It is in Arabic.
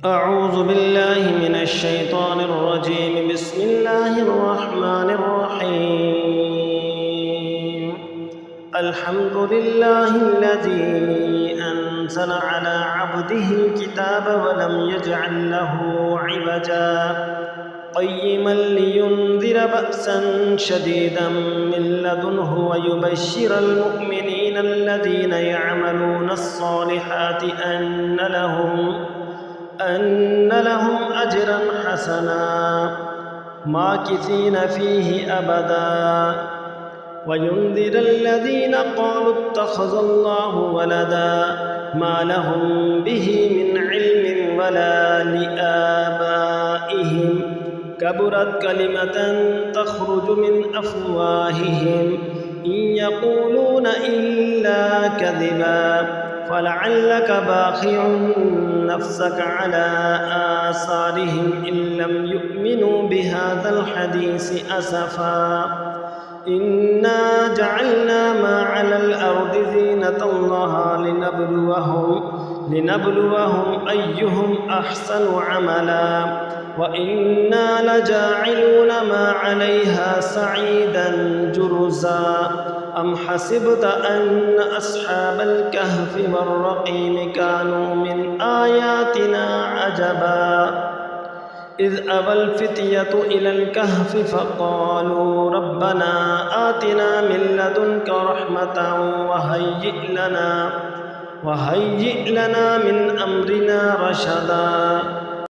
أعوذ بالله من الشيطان الرجيم. بسم الله الرحمن الرحيم. الحمد لله الذي أنزل على عبده الكتاب ولم يجعل له عوجا قيما لينذر بأسا شديدا من لدنه ويبشر المؤمنين الذين يعملون الصالحات أن لهم أجرا حسنا ماكثين فيه أبدا وينذر الذين قالوا اتخذ الله ولدا ما لهم به من علم ولا لآبائهم كبرت كلمة تخرج من أفواههم إن يقولون إلا كذبا فلعلك باخع نفسك على آثارهم إن لم يؤمنوا بهذا الحديث أسفا إنا جعلنا ما على الأرض زينة لها لنبلوهم أيهم أحسن عملا وإنا لجاعلون ما عليها سعيدا جرزا أم حسبت أن أصحاب الكهف والرقيم كانوا من آياتنا عجبا إذ أبى الفتية إلى الكهف فقالوا ربنا آتنا من لدنك رحمة وهيئ لنا من أمرنا رشدا